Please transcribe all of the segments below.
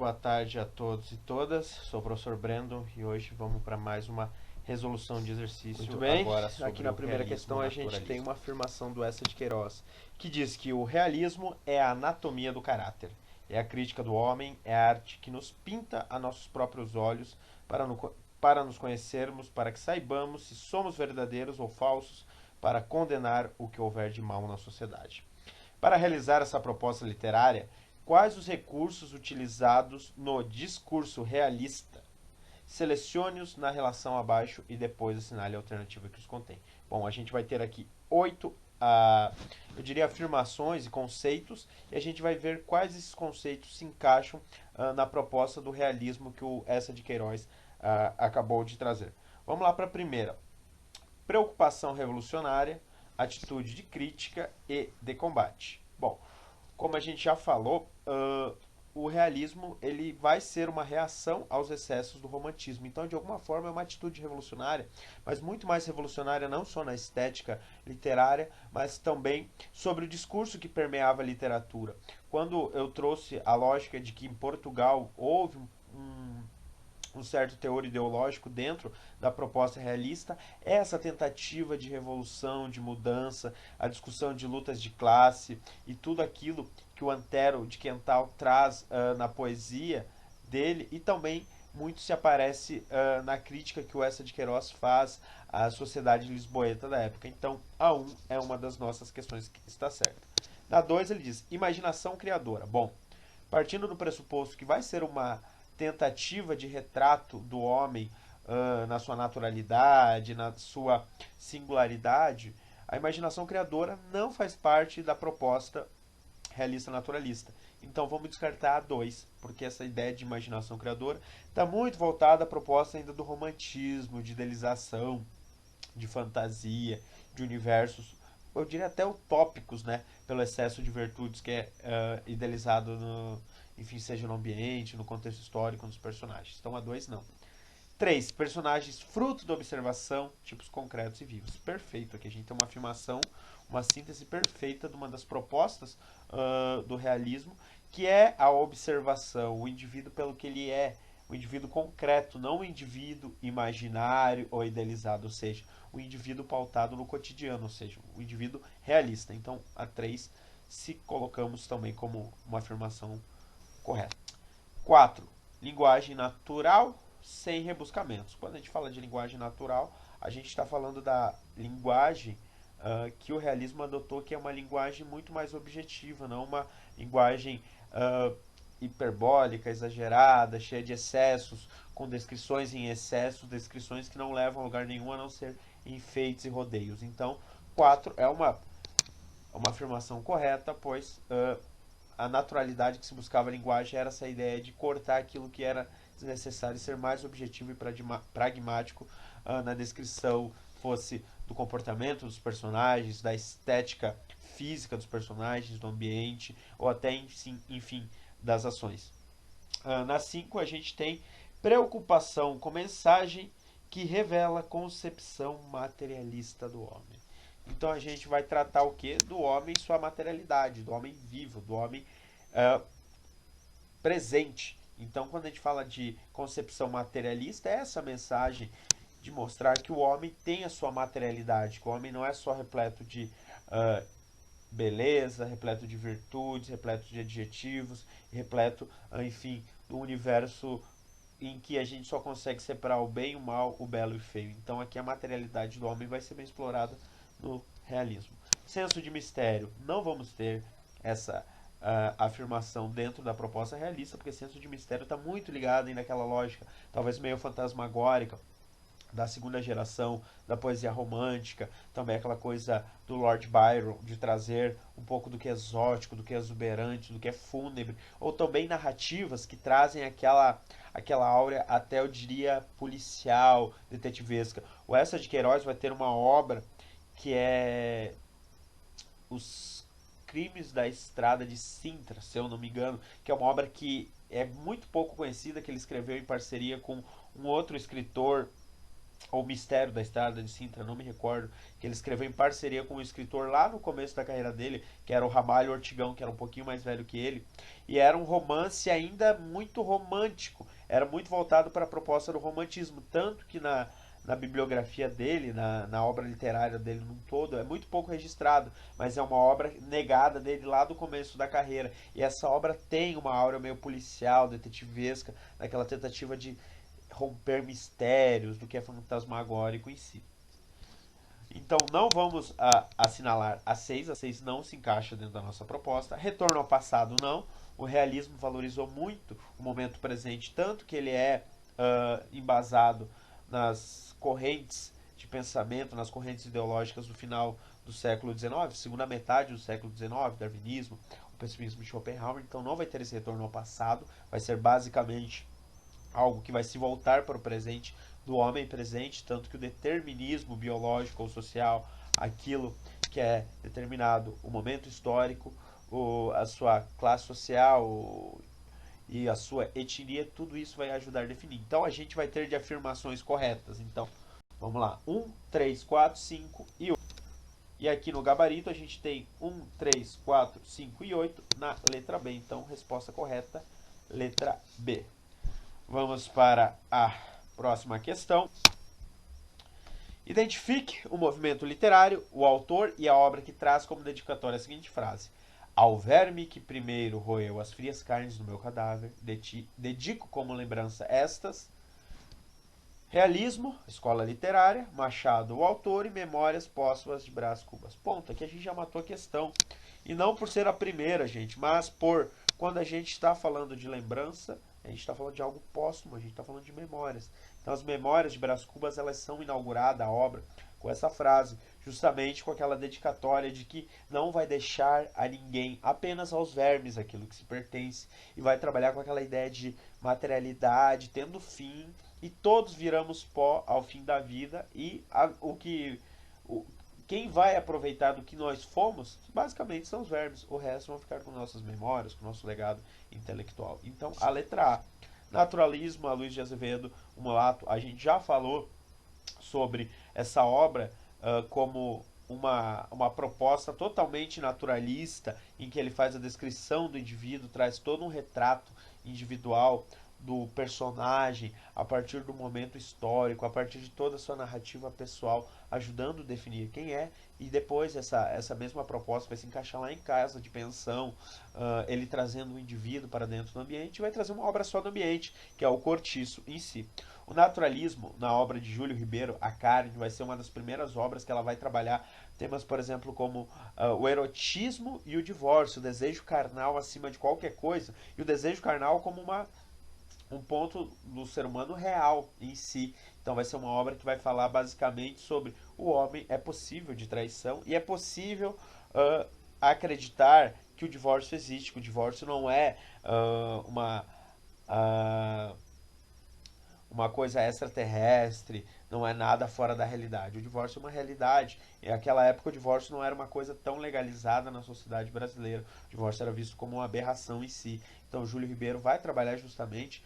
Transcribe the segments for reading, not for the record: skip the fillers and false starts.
boa tarde a todos e todas. Sou o professor Brandon e hoje vamos para mais uma resolução de exercício. Muito bem, agora sobre aqui na o primeira realismo questão a gente naturalismo. tem uma afirmação do Essa de Queiroz, que diz que o realismo é a anatomia do caráter, é a crítica do homem, é a arte que nos pinta a nossos próprios olhos para nos conhecermos, para que saibamos se somos verdadeiros ou falsos, para condenar o que houver de mal na sociedade. Para realizar essa proposta literária, quais os recursos utilizados no discurso realista? Selecione-os na relação abaixo e depois assinale a alternativa que os contém. Bom, a gente vai ter aqui 8, eu diria, afirmações e conceitos, e a gente vai ver quais esses conceitos se encaixam na proposta do realismo que o Essa de Queiroz acabou de trazer. Vamos lá para a primeira. Preocupação revolucionária, atitude de crítica e de combate. Bom, como a gente já falou, o realismo ele vai ser uma reação aos excessos do romantismo. Então, de alguma forma, é uma atitude revolucionária, mas muito mais revolucionária não só na estética literária, mas também sobre o discurso que permeava a literatura. Quando eu trouxe a lógica de que em Portugal houve um certo teor ideológico dentro da proposta realista, essa tentativa de revolução, de mudança, a discussão de lutas de classe e tudo aquilo que o Antero de Quental traz na poesia dele, e também muito se aparece na crítica que o Essa de Queiroz faz à sociedade lisboeta da época. Então, a 1 é uma das nossas questões que está certa. Na 2 ele diz, imaginação criadora. Bom, partindo do pressuposto que vai ser uma tentativa de retrato do homem na sua naturalidade, na sua singularidade, a imaginação criadora não faz parte da proposta realista naturalista. Então vamos descartar a 2, porque essa ideia de imaginação criadora está muito voltada à proposta ainda do romantismo, de idealização, de fantasia, de universos, eu diria até utópicos, né, pelo excesso de virtudes que é idealizado no, enfim, seja no ambiente, no contexto histórico, nos personagens. Então a 2 não. 3. Personagens fruto da observação, tipos concretos e vivos. Perfeito. Aqui a gente tem uma afirmação, uma síntese perfeita de uma das propostas do realismo, que é a observação, o indivíduo pelo que ele é, o indivíduo concreto, não o indivíduo imaginário ou idealizado, ou seja, o indivíduo pautado no cotidiano, ou seja, o indivíduo realista. Então, a 3 se colocamos também como uma afirmação correta. 4. Linguagem natural sem rebuscamentos. Quando a gente fala de linguagem natural, a gente está falando da linguagem que o realismo adotou, que é uma linguagem muito mais objetiva, não uma linguagem hiperbólica, exagerada, cheia de excessos, com descrições em excesso, descrições que não levam a lugar nenhum a não ser enfeites e rodeios. Então, 4 é uma afirmação correta, pois a naturalidade que se buscava a linguagem era essa ideia de cortar aquilo que era desnecessário e ser mais objetivo e pragmático na descrição, fosse do comportamento dos personagens, da estética física dos personagens, do ambiente, ou até, enfim, das ações. Na 5 a gente tem preocupação com mensagem que revela concepção materialista do homem. Então a gente vai tratar o que? Do homem e sua materialidade, do homem vivo, do homem presente. Então quando a gente fala de concepção materialista, é essa mensagem de mostrar que o homem tem a sua materialidade, que o homem não é só repleto de beleza, repleto de virtudes, repleto de adjetivos, repleto, enfim, do universo em que a gente só consegue separar o bem, o mal, o belo e o feio. Então aqui a materialidade do homem vai ser bem explorada no realismo. Senso de mistério, não vamos ter essa afirmação dentro da proposta realista, porque senso de mistério está muito ligado ainda àquela lógica, talvez meio fantasmagórica, da segunda geração da poesia romântica, também aquela coisa do Lord Byron, de trazer um pouco do que é exótico, do que é exuberante, do que é fúnebre, ou também narrativas que trazem aquela áurea até, eu diria, policial, detetivesca. O Essa de Queiroz vai ter uma obra que é Os Crimes da Estrada de Sintra, se eu não me engano, que é uma obra que é muito pouco conhecida, que ele escreveu em parceria com um outro escritor ou Mistério da Estrada de Sintra, não me recordo, que ele escreveu em parceria com um escritor lá no começo da carreira dele, que era o Ramalho Ortigão, que era um pouquinho mais velho que ele, e era um romance ainda muito romântico, era muito voltado para a proposta do romantismo, tanto que na bibliografia dele, na obra literária dele num todo, é muito pouco registrado, mas é uma obra negada dele lá do começo da carreira. E essa obra tem uma aura meio policial, detetivesca, naquela tentativa de romper mistérios do que é fantasmagórico em si. Então não vamos assinalar a 6 não se encaixa dentro da nossa proposta. Retorno ao passado não, o realismo valorizou muito o momento presente, tanto que ele é embasado nas correntes de pensamento, nas correntes ideológicas do final do século XIX, segunda metade do século XIX, darwinismo, o pessimismo de Schopenhauer, então não vai ter esse retorno ao passado, vai ser basicamente algo que vai se voltar para o presente do homem presente, tanto que o determinismo biológico ou social, aquilo que é determinado, o momento histórico, a sua classe social e a sua etnia, tudo isso vai ajudar a definir. Então a gente vai ter de afirmações corretas. Então, vamos lá. 1, 3, 4, 5 e 8. E aqui no gabarito a gente tem 1, 3, 4, 5 e 8 na letra B. Então, resposta correta, letra B. Vamos para a próxima questão. Identifique o movimento literário, o autor e a obra que traz como dedicatória a seguinte frase: ao verme que primeiro roeu as frias carnes do meu cadáver, dedico como lembrança estas. Realismo, escola literária, Machado, o autor, e Memórias Póstumas de Brás Cubas. Ponto, aqui a gente já matou a questão. E não por ser a primeira, gente, mas por quando a gente está falando de lembrança, a gente está falando de algo póstumo, a gente está falando de memórias. Então as Memórias de Brás Cubas, elas são inauguradas, a obra, com essa frase, justamente com aquela dedicatória de que não vai deixar a ninguém, apenas aos vermes, aquilo que se pertence, e vai trabalhar com aquela ideia de materialidade, tendo fim, e todos viramos pó ao fim da vida, e quem vai aproveitar do que nós fomos, basicamente são os vermes. O resto vão ficar com nossas memórias, com nosso legado intelectual. Então, a letra A. Naturalismo, a Luiz de Azevedo, o Mulato. A gente já falou sobre essa obra como uma proposta totalmente naturalista, em que ele faz a descrição do indivíduo, traz todo um retrato individual do personagem a partir do momento histórico, a partir de toda a sua narrativa pessoal, ajudando a definir quem é, e depois essa mesma proposta vai se encaixar lá em Casa de Pensão, ele trazendo o indivíduo para dentro do ambiente, e vai trazer uma obra só do ambiente, que é o cortiço em si. O naturalismo, na obra de Júlio Ribeiro, A Carne, vai ser uma das primeiras obras que ela vai trabalhar temas, por exemplo, como o erotismo e o divórcio, o desejo carnal acima de qualquer coisa, e o desejo carnal como um ponto do ser humano real em si. Então vai ser uma obra que vai falar basicamente sobre o homem, é possível de traição, e é possível acreditar que o divórcio existe, que o divórcio não é uh, uma coisa extraterrestre, não é nada fora da realidade. O divórcio é uma realidade. E naquela época o divórcio não era uma coisa tão legalizada na sociedade brasileira. O divórcio era visto como uma aberração em si. Então Júlio Ribeiro vai trabalhar justamente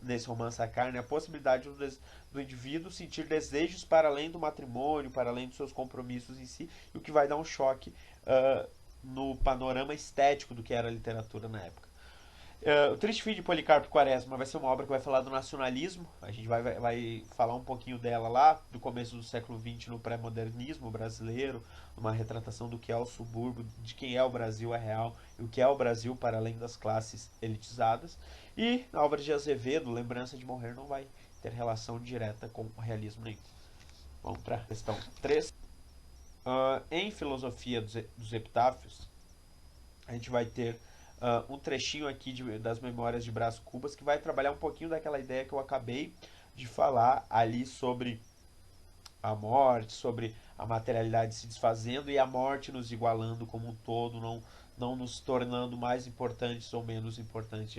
nesse romance A Carne a possibilidade do indivíduo sentir desejos para além do matrimônio, para além dos seus compromissos em si, e o que vai dar um choque no panorama estético do que era a literatura na época. O Triste Fim de Policarpo Quaresma vai ser uma obra que vai falar do nacionalismo. A gente vai falar um pouquinho dela lá, do começo do século XX, no pré-modernismo brasileiro, uma retratação do que é o subúrbio, de quem é o Brasil real e o que é o Brasil para além das classes elitizadas. E na obra de Azevedo, Lembrança de Morrer, não vai ter relação direta com o realismo nenhum. Vamos para a questão 3. Em Filosofia dos Epitáfios, a gente vai ter um trechinho aqui das Memórias de Brás Cubas, que vai trabalhar um pouquinho daquela ideia que eu acabei de falar ali sobre a morte, sobre a materialidade se desfazendo e a morte nos igualando como um todo, não nos tornando mais importantes ou menos importantes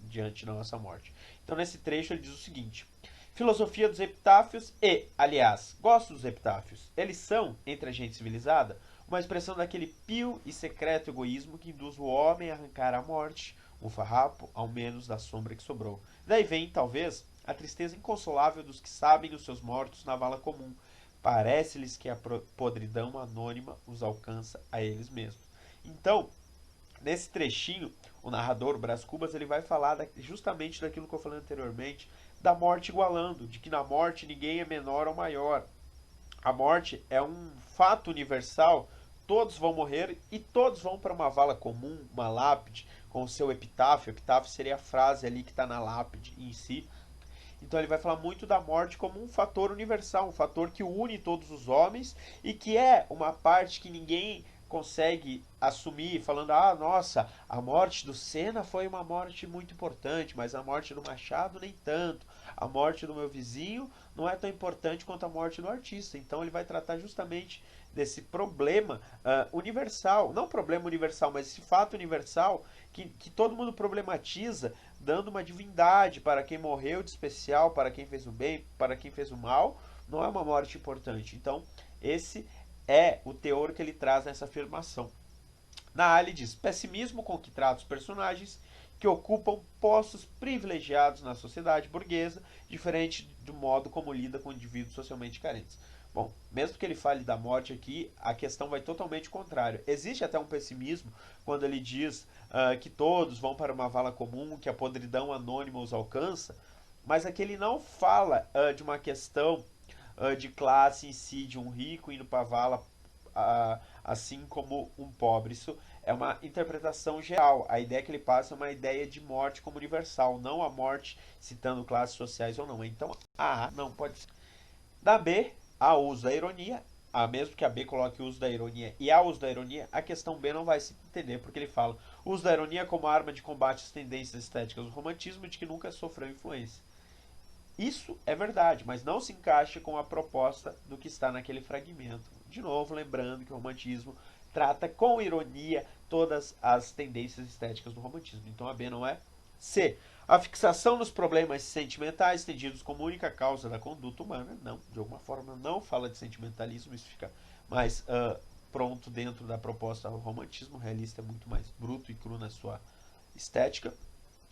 diante da nossa morte. Então, nesse trecho, ele diz o seguinte: Filosofia dos Epitáfios e, aliás, gosto dos epitáfios. Eles são, entre a gente civilizada, uma expressão daquele pio e secreto egoísmo que induz o homem a arrancar a morte, um farrapo, ao menos da sombra que sobrou. Daí vem, talvez, a tristeza inconsolável dos que sabem os seus mortos na vala comum. Parece-lhes que a podridão anônima os alcança a eles mesmos. Então, nesse trechinho, o narrador, o Brás Cubas, ele vai falar justamente daquilo que eu falei anteriormente, da morte igualando, de que na morte ninguém é menor ou maior. A morte é um fato universal, todos vão morrer e todos vão para uma vala comum, uma lápide, com o seu epitáfio. Epitáfio seria a frase ali que está na lápide em si. Então ele vai falar muito da morte como um fator universal, um fator que une todos os homens e que é uma parte que ninguém consegue assumir, falando, ah, nossa, a morte do Senna foi uma morte muito importante, mas a morte do Machado nem tanto. A morte do meu vizinho não é tão importante quanto a morte do artista. Então ele vai tratar justamente desse problema universal, não problema universal, mas esse fato universal que todo mundo problematiza, dando uma divindade para quem morreu de especial, para quem fez o bem, para quem fez o mal, não é uma morte importante. Então, esse é o teor que ele traz nessa afirmação. Na A ele diz, pessimismo com que trata os personagens que ocupam postos privilegiados na sociedade burguesa, diferente do modo como lida com indivíduos socialmente carentes. Bom, mesmo que ele fale da morte aqui, a questão vai totalmente contrária. Existe até um pessimismo quando ele diz que todos vão para uma vala comum, que a podridão anônima os alcança, mas aqui ele não fala de uma questão de classe em si, de um rico indo para a vala assim como um pobre. Isso é uma interpretação geral. A ideia que ele passa é uma ideia de morte como universal, não a morte citando classes sociais ou não. Então, A não pode ser. Na B, há uso da ironia. Mesmo que a B coloque o uso da ironia e há uso da ironia, a questão B não vai se entender, porque ele fala uso da ironia como arma de combate às tendências estéticas do romantismo de que nunca sofreu influência. Isso é verdade, mas não se encaixa com a proposta do que está naquele fragmento. De novo, lembrando que o romantismo trata com ironia todas as tendências estéticas do romantismo. Então a B não é. C. A fixação nos problemas sentimentais, entendidos como única causa da conduta humana. Não, de alguma forma não fala de sentimentalismo, isso fica mais pronto dentro da proposta do romantismo. O realista é muito mais bruto e cru na sua estética.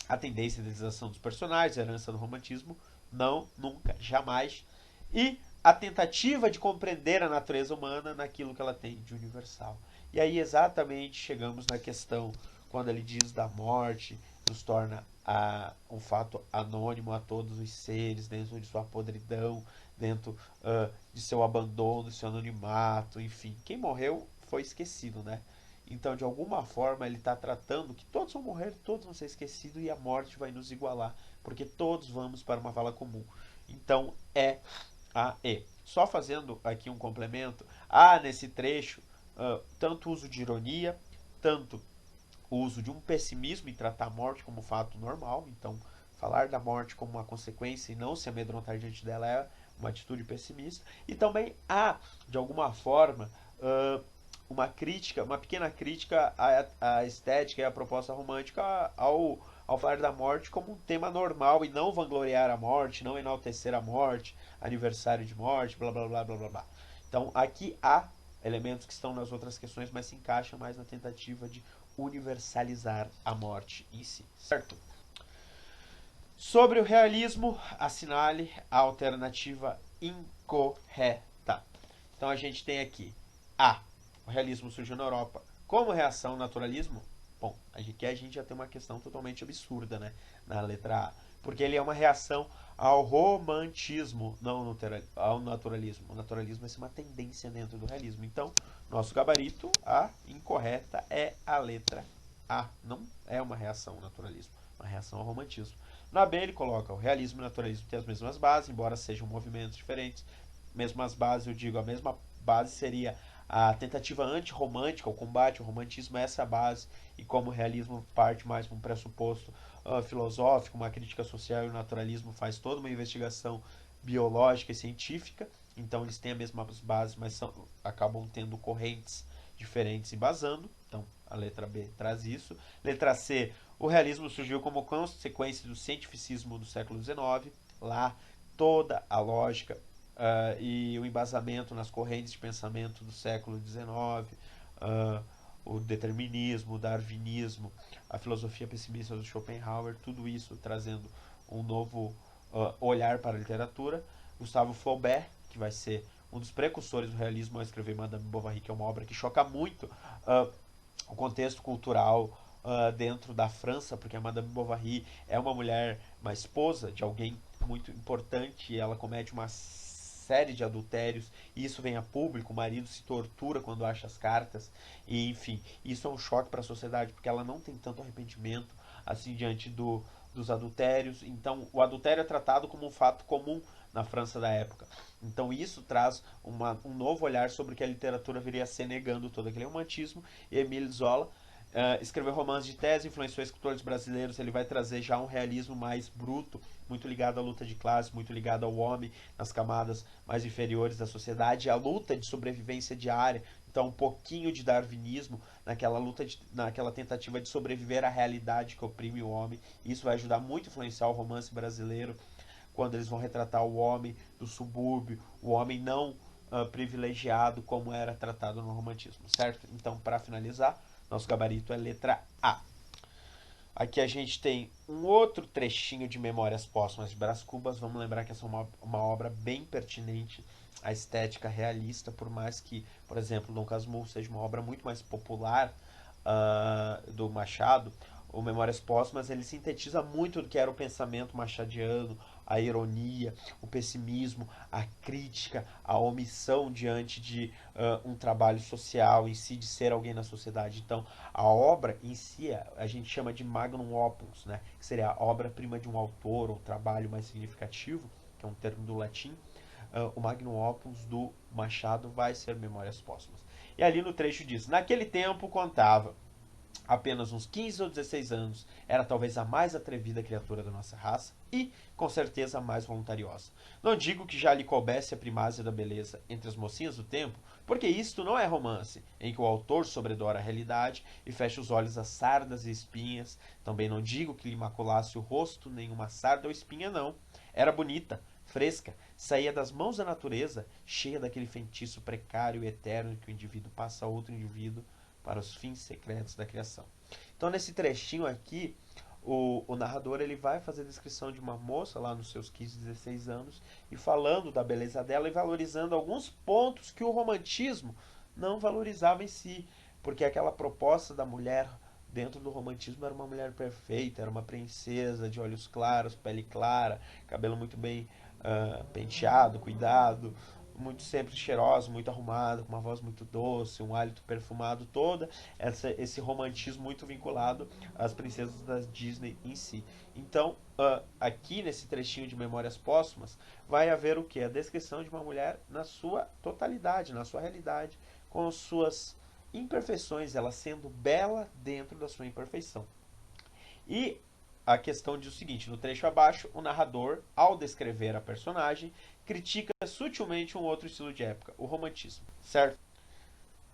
A tendência de idealização dos personagens, a herança do romantismo, não, nunca, jamais. E a tentativa de compreender a natureza humana naquilo que ela tem de universal. E aí exatamente chegamos na questão, quando ele diz da morte, nos torna um fato anônimo a todos os seres, dentro de sua podridão, dentro de seu abandono, seu anonimato, enfim. Quem morreu foi esquecido, né? Então, de alguma forma, ele está tratando que todos vão morrer, todos vão ser esquecidos e a morte vai nos igualar, porque todos vamos para uma vala comum. Então, é a E. Só fazendo aqui um complemento, há nesse trecho tanto uso de ironia, tanto o uso de um pessimismo em tratar a morte como um fato normal. Então, falar da morte como uma consequência e não se amedrontar diante dela é uma atitude pessimista. E também há, de alguma forma, uma crítica, uma pequena crítica à estética e à proposta romântica ao falar da morte como um tema normal e não vangloriar a morte, não enaltecer a morte, aniversário de morte, blá blá blá blá blá blá. Então aqui há elementos que estão nas outras questões, mas se encaixa mais na tentativa de universalizar a morte em si, certo? Sobre o realismo, assinale a alternativa incorreta. Então a gente tem aqui A. O realismo surgiu na Europa como reação ao naturalismo. Bom, aqui a gente já tem uma questão totalmente absurda, né? Na letra A. Porque ele é uma reação ao romantismo, não ao naturalismo. O naturalismo é uma tendência dentro do realismo. Então, nosso gabarito, a incorreta, é a letra A. Não é uma reação ao naturalismo, uma reação ao romantismo. Na B ele coloca o realismo e o naturalismo têm as mesmas bases, embora sejam movimentos diferentes. Mesmas bases, eu digo, a mesma base seria a tentativa antirromântica, o combate ao romantismo, é essa base, e como o realismo parte mais para um pressuposto filosófico, uma crítica social, e o naturalismo faz toda uma investigação biológica e científica, então eles têm as mesmas bases, mas acabam tendo correntes diferentes embasando. Então a letra B traz isso. Letra C, o realismo surgiu como consequência do cientificismo do século XIX, lá toda a lógica e o embasamento nas correntes de pensamento do século XIX, o determinismo, o darwinismo, a filosofia pessimista do Schopenhauer, tudo isso trazendo um novo olhar para a literatura. Gustave Flaubert, que vai ser um dos precursores do realismo ao escrever Madame Bovary, que é uma obra que choca muito o contexto cultural dentro da França, porque a Madame Bovary é uma mulher, uma esposa de alguém muito importante, e ela comete uma série de adultérios, e isso vem a público, o marido se tortura quando acha as cartas, e enfim, isso é um choque para a sociedade, porque ela não tem tanto arrependimento assim diante dos adultérios. Então o adultério é tratado como um fato comum na França da época. Então isso traz um novo olhar sobre o que a literatura viria a ser, negando todo aquele romantismo. E Émile Zola escreveu romances de tese, influenciou escritores brasileiros. Ele vai trazer já um realismo mais bruto, muito ligado à luta de classe, muito ligado ao homem nas camadas mais inferiores da sociedade, à luta de sobrevivência diária. Então um pouquinho de darwinismo naquela luta, naquela tentativa de sobreviver à realidade que oprime o homem. Isso vai ajudar muito a influenciar o romance brasileiro, quando eles vão retratar o homem do subúrbio, o homem não privilegiado, como era tratado no romantismo, certo? Então, para finalizar, nosso gabarito é letra A. Aqui a gente tem um outro trechinho de Memórias Póstumas de Brás Cubas. Vamos lembrar que essa é uma obra bem pertinente à estética realista, por mais que, por exemplo, Dom Casmurro seja uma obra muito mais popular do Machado. O Memórias Póstumas ele sintetiza muito do que era o pensamento machadiano, a ironia, o pessimismo, a crítica, a omissão diante de um trabalho social em si, de ser alguém na sociedade. Então, a obra em si a gente chama de magnum opus, né? Que seria a obra-prima de um autor, ou trabalho mais significativo, que é um termo do latim. O magnum opus do Machado vai ser Memórias Póstumas. E ali no trecho diz: naquele tempo contava apenas uns 15 ou 16 anos, era talvez a mais atrevida criatura da nossa raça e, com certeza, a mais voluntariosa. Não digo que já lhe coubesse a primázia da beleza entre as mocinhas do tempo, porque isto não é romance, em que o autor sobredora a realidade e fecha os olhos às sardas e espinhas. Também não digo que lhe maculasse o rosto nenhuma sarda ou espinha, não. Era bonita, fresca, saía das mãos da natureza, cheia daquele feitiço precário e eterno que o indivíduo passa a outro indivíduo para os fins secretos da criação. Então, nesse trechinho aqui, o narrador ele vai fazer a descrição de uma moça lá nos seus 15, 16 anos e falando da beleza dela e valorizando alguns pontos que o romantismo não valorizava em si, porque aquela proposta da mulher dentro do romantismo era uma mulher perfeita, era uma princesa de olhos claros, pele clara, cabelo muito bem penteado, cuidado, muito sempre cheirosa, muito arrumada, com uma voz muito doce, um hálito perfumado, toda esse romantismo muito vinculado às princesas da Disney em si. Então, aqui nesse trechinho de Memórias Póstumas, vai haver o que? A descrição de uma mulher na sua totalidade, na sua realidade, com suas imperfeições, ela sendo bela dentro da sua imperfeição. E a questão diz o seguinte: no trecho abaixo, o narrador, ao descrever a personagem, critica sutilmente um outro estilo de época, o romantismo, certo?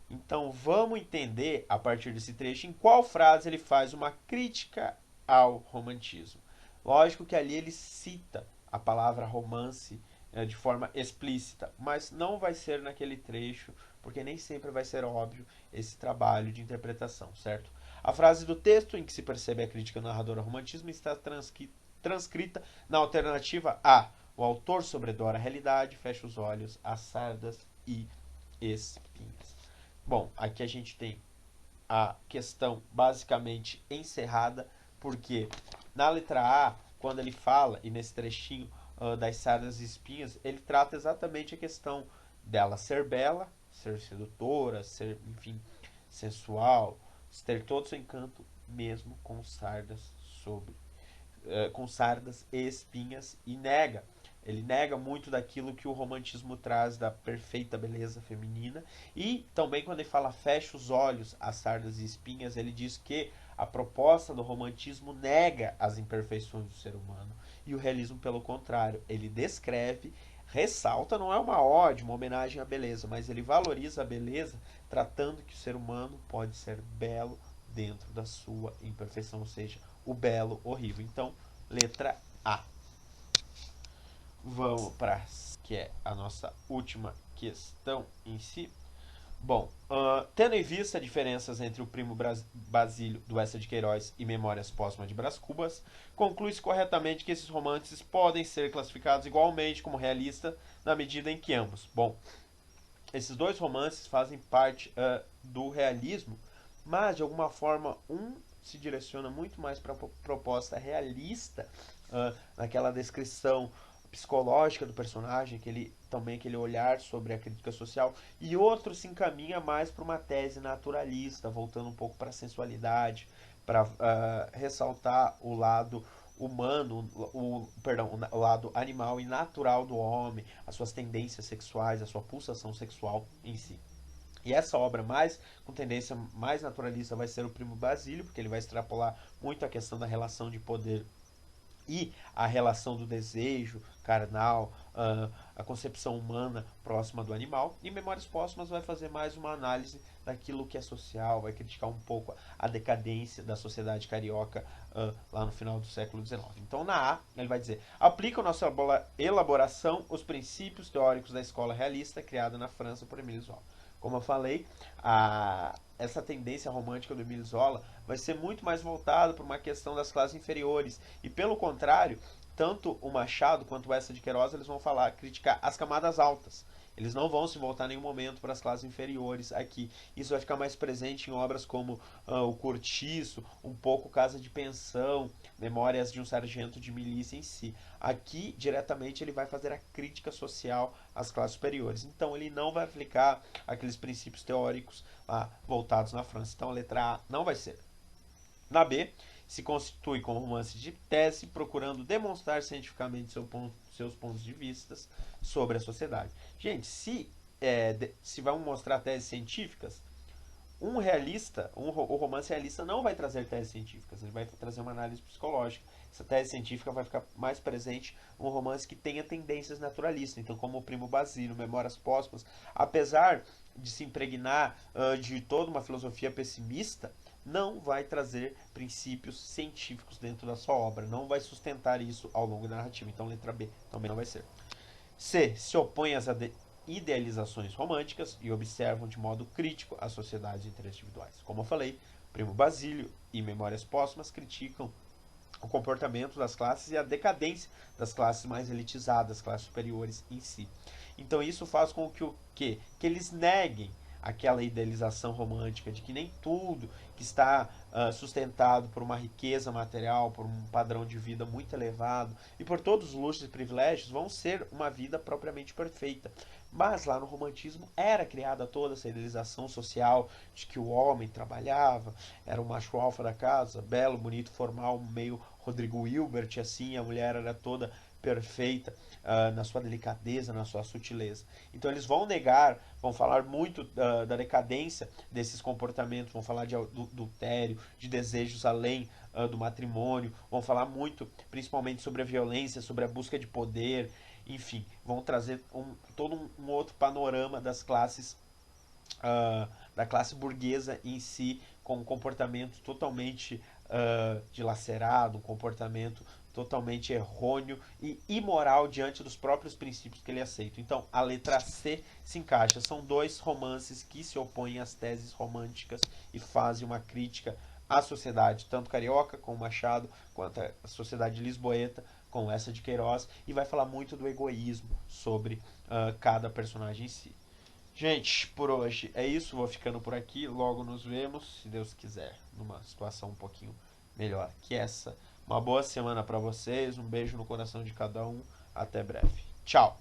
Então vamos entender, a partir desse trecho, em qual frase ele faz uma crítica ao romantismo. Lógico que ali ele cita a palavra romance de forma explícita, mas não vai ser naquele trecho, porque nem sempre vai ser óbvio esse trabalho de interpretação, certo? A frase do texto em que se percebe a crítica ao narrador ao romantismo está transcrita na alternativa A. O autor sobredora a realidade, fecha os olhos às sardas e espinhas. Bom, aqui a gente tem a questão basicamente encerrada, porque na letra A, quando ele fala, e nesse trechinho das sardas e espinhas, ele trata exatamente a questão dela ser bela, ser sedutora, ser, enfim, sensual, ter todo o seu encanto, mesmo com sardas com sardas e espinhas, e ele nega muito daquilo que o romantismo traz da perfeita beleza feminina. E também quando ele fala fecha os olhos às sardas e espinhas, ele diz que a proposta do romantismo nega as imperfeições do ser humano, e o realismo, pelo contrário, ele descreve, ressalta, não é uma ode, uma homenagem à beleza, mas ele valoriza a beleza, tratando que o ser humano pode ser belo dentro da sua imperfeição, ou seja, o belo horrível. Então, letra A. Vamos para que é a nossa última questão em si. Bom, tendo em vista diferenças entre o Primo Basílio do Eça de Queiroz e Memórias Póstumas de Brás Cubas, conclui-se corretamente que esses romances podem ser classificados igualmente como realistas na medida em que ambos, bom, esses dois romances fazem parte do realismo, mas de alguma forma um se direciona muito mais para a proposta realista, naquela descrição psicológica do personagem, aquele olhar sobre a crítica social, e outro se encaminha mais para uma tese naturalista, voltando um pouco para a sensualidade, para ressaltar o lado humano, o lado animal e natural do homem, as suas tendências sexuais, a sua pulsação sexual em si. E essa obra mais com tendência mais naturalista vai ser o Primo Basílio, porque ele vai extrapolar muito a questão da relação de poder e a relação do desejo carnal, a concepção humana próxima do animal. E Memórias Póstumas vai fazer mais uma análise daquilo que é social, vai criticar um pouco a decadência da sociedade carioca lá no final do século XIX. Então, na A, ele vai dizer: aplica a nossa elaboração os princípios teóricos da escola realista criada na França por Émile Zola. Como eu falei, essa tendência romântica do Émile Zola vai ser muito mais voltada para uma questão das classes inferiores. E pelo contrário, tanto o Machado quanto o Eça de Queiroz eles vão criticar as camadas altas. Eles não vão se voltar em nenhum momento para as classes inferiores aqui. Isso vai ficar mais presente em obras como O Cortiço, um pouco Casa de Pensão, Memórias de um Sargento de Milícia em si. Aqui, diretamente, ele vai fazer a crítica social às classes superiores. Então, ele não vai aplicar aqueles princípios teóricos voltados na França. Então, a letra A não vai ser. Na B, se constitui como romance de tese, procurando demonstrar cientificamente seus pontos de vista sobre a sociedade. Gente, se vamos mostrar teses científicas, o romance realista não vai trazer teses científicas, ele vai trazer uma análise psicológica. Essa tese científica vai ficar mais presente um romance que tenha tendências naturalistas. Então, como o Primo Basílio, Memórias Póstumas, apesar de se impregnar de toda uma filosofia pessimista, não vai trazer princípios científicos dentro da sua obra, não vai sustentar isso ao longo da narrativa. Então, letra B também não vai ser. C. Se opõe às idealizações românticas e observam de modo crítico as sociedades e interesses individuais. Como eu falei, Primo Basílio e Memórias Póstumas criticam o comportamento das classes e a decadência das classes mais elitizadas, classes superiores em si. Então isso faz com que eles neguem aquela idealização romântica de que nem tudo que está sustentado por uma riqueza material, por um padrão de vida muito elevado e por todos os luxos e privilégios vão ser uma vida propriamente perfeita. Mas lá no romantismo era criada toda essa idealização social de que o homem trabalhava, era o macho alfa da casa, belo, bonito, formal, meio Rodrigo Hilbert, assim, a mulher era toda perfeita na sua delicadeza, na sua sutileza. Então eles vão negar, vão falar muito da decadência desses comportamentos, vão falar de adultério, de desejos além do matrimônio, vão falar muito, principalmente sobre a violência, sobre a busca de poder, enfim, vão trazer todo um outro panorama das classes, da classe burguesa em si, com um comportamento totalmente dilacerado, um comportamento totalmente errôneo e imoral diante dos próprios princípios que ele aceita. Então, a letra C se encaixa. São dois romances que se opõem às teses românticas e fazem uma crítica à sociedade, tanto carioca com Machado, quanto a sociedade lisboeta com essa de Queiroz, e vai falar muito do egoísmo sobre cada personagem em si. Gente, por hoje é isso. Vou ficando por aqui. Logo nos vemos, se Deus quiser, numa situação um pouquinho melhor que essa. Uma boa semana para vocês. Um beijo no coração de cada um. Até breve. Tchau.